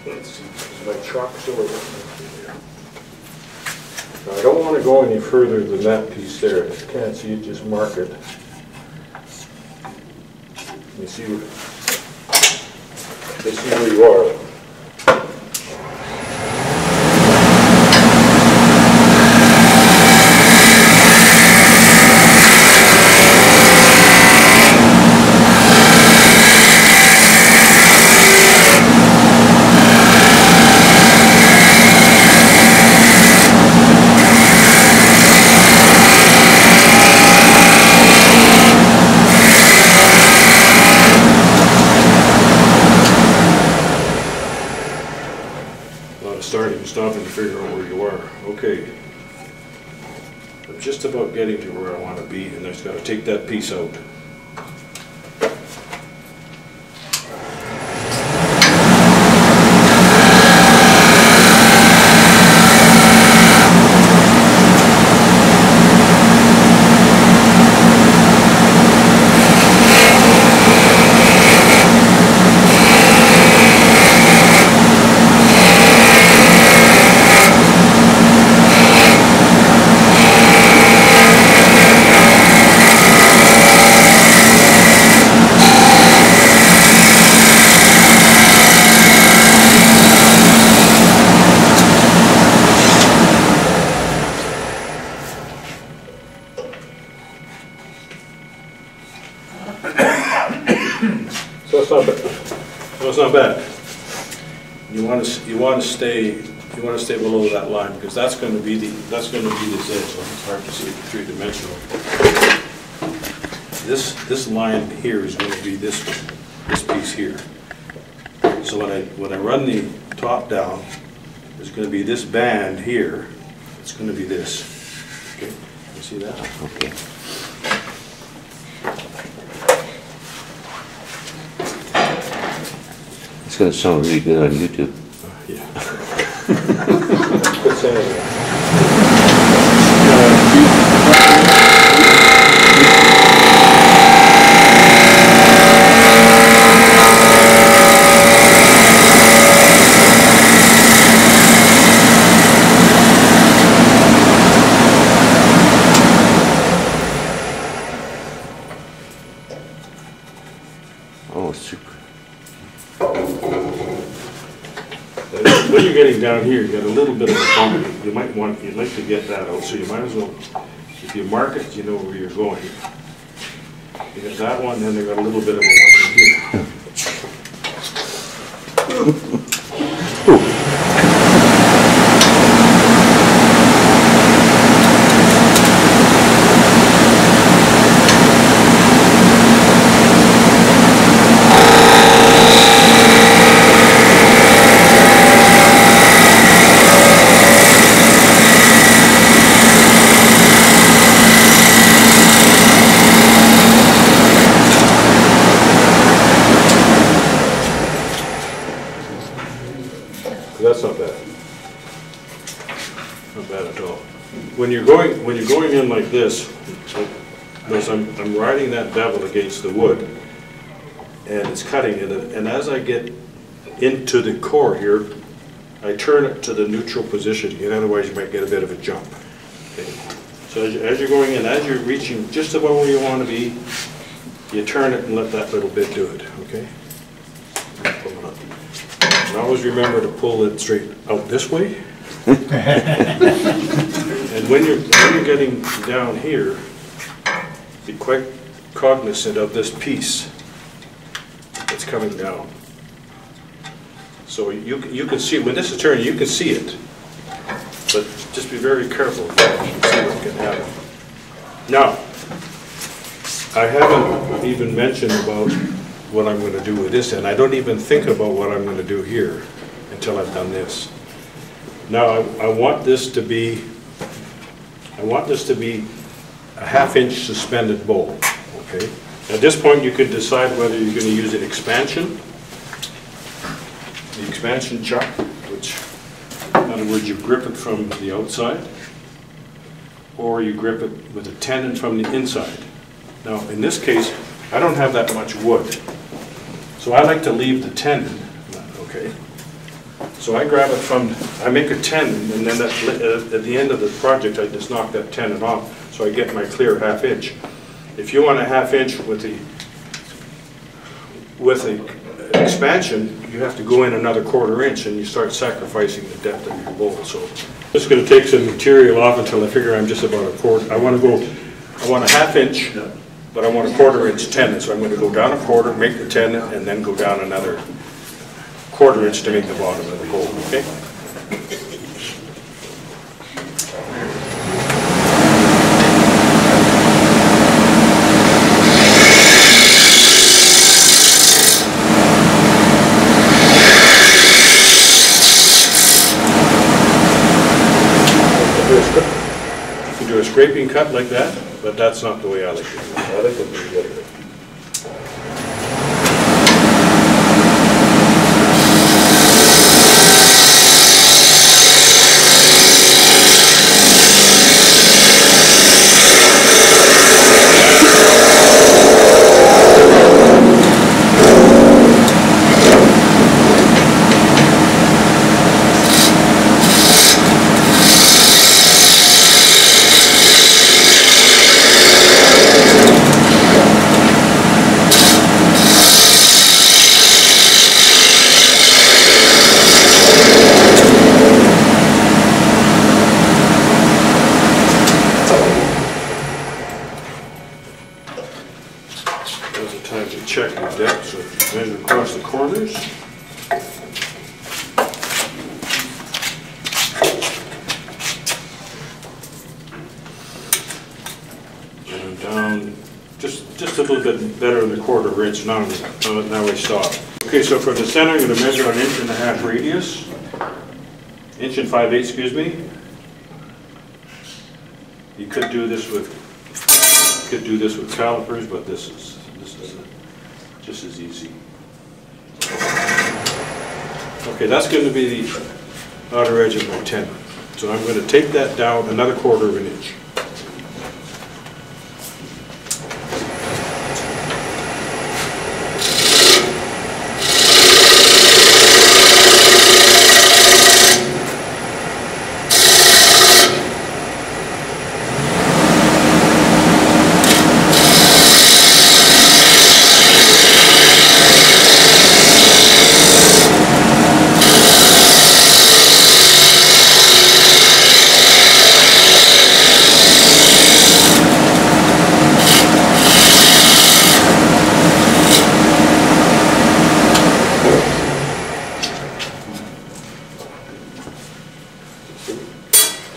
Let's see, is my chalk still there? Now, I don't want to go any further than that piece there. If you can't see it, just mark it. You see where you are. Starting and stopping to figure out where you are. Okay, I'm just about getting to where I want to be, and I just got to take that piece out. So it's not bad. You want to stay below that line, because that's going to be this edge. So it's hard to see it three-dimensional. This line here is going to be this piece here. So when I run the top down, there's going to be this band here. It's going to be this. Okay, you see that? Okay. It's going to sound really good on YouTube. Yeah. Oh, super. When you're getting down here, you got a little bit of a bump. You'd like to get that out, so you might as well, if you mark it, you know where you're going. You got that one, then they got a little bit of a one in here. That's not bad. Not bad at all. When you're going in like this, notice I'm riding that bevel against the wood, and it's cutting it. And as I get into the core here, I turn it to the neutral position. And otherwise, you might get a bit of a jump. Okay. So as you're going in, as you're reaching just about where you want to be, you turn it and let that little bit do it. Okay. And always remember to pull it straight out this way. And when you're getting down here, be quite cognizant of this piece that's coming down. So you can see, when this is turning, you can see it. But just be very careful, you can see what can happen. Now, I haven't even mentioned about what I'm going to do with this, and I don't even think about what I'm going to do here until I've done this. Now, I want this to be a 1/2 inch suspended bowl, okay? At this point, you could decide whether you're going to use an expansion, the expansion chuck, which, in other words, you grip it from the outside, or you grip it with a tenon from the inside. Now, in this case, I don't have that much wood, so I like to leave the tenon, okay? So I grab it from, I make a tenon, and then at the end of the project, I just knock that tenon off, so I get my clear 1/2 inch. If you want a 1/2 inch with the expansion, you have to go in another 1/4 inch, and you start sacrificing the depth of your bowl. So I'm just going to take some material off until I figure I'm just about a 1/4. I want a 1/2 inch, but I want a 1/4 inch tenon. So I'm going to go down a 1/4, make the tenon, and then go down another 1/4 inch to make the bottom of the bowl. Okay. You can do a scraping cut like that, but that's not the way I like to do it. I like to do it the other way. Now's the time to check your depth, so measure across the corners. And I'm down just a little bit better than a 1/4 inch. Now we stop. Okay, so for the center, I'm going to measure an 1.5 inch radius. 1 5/8 inches, excuse me. You could do this with calipers, but this is just as easy. Okay, that's going to be the outer edge of my tenon. So I'm going to take that down another 1/4 inch.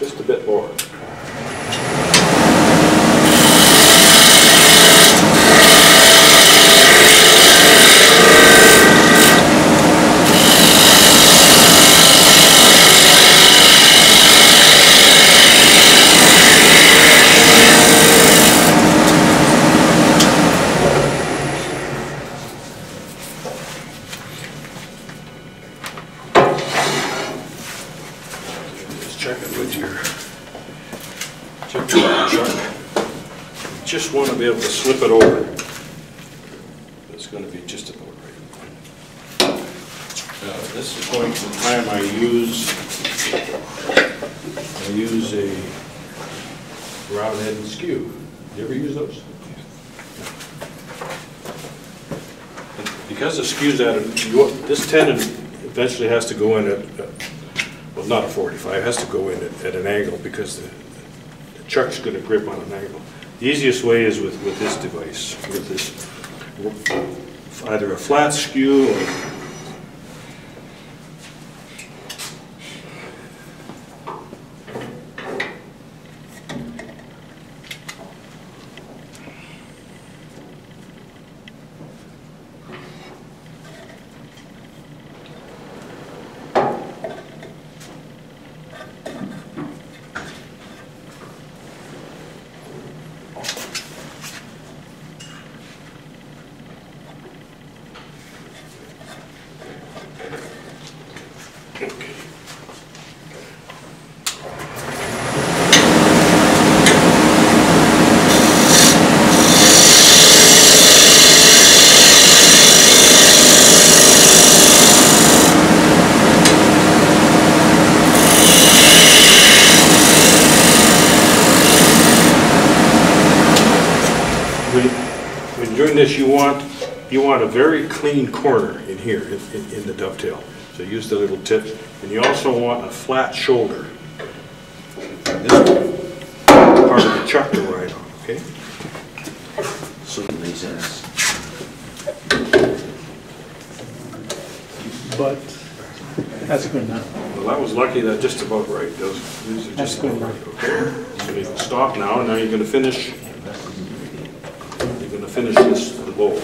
Just a bit more. Check it with your chuck. You just want to be able to slip it over. It's going to be just about right. This is going to the time I use a round head and skew. You ever use those? Because the skew's at this tenon eventually has to go in at well, not a 45, it has to go in at an angle because the chuck's going to grip on an angle. The easiest way is with this device, with this, either a flat skew doing this, you want a very clean corner in here, in the dovetail. So use the little tip, and you also want a flat shoulder. This part of the chuck to ride on, okay? So But that's good enough. well, that was lucky, that just about right. These are That's just good about enough. right, okay? So you can stop now, and now you're gonna finish this, the bowl.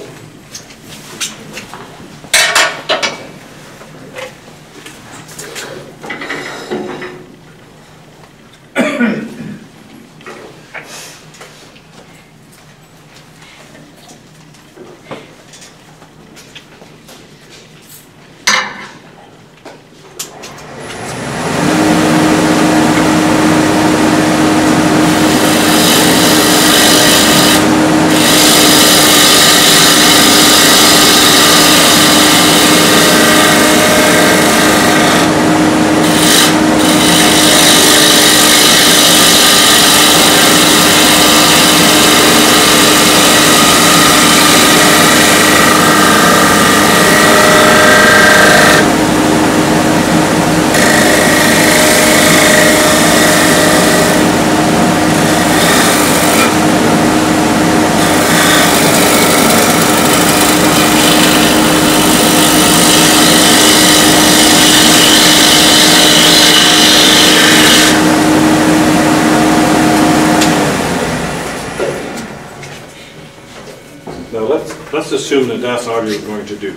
Now let's assume that that's all you're going to do.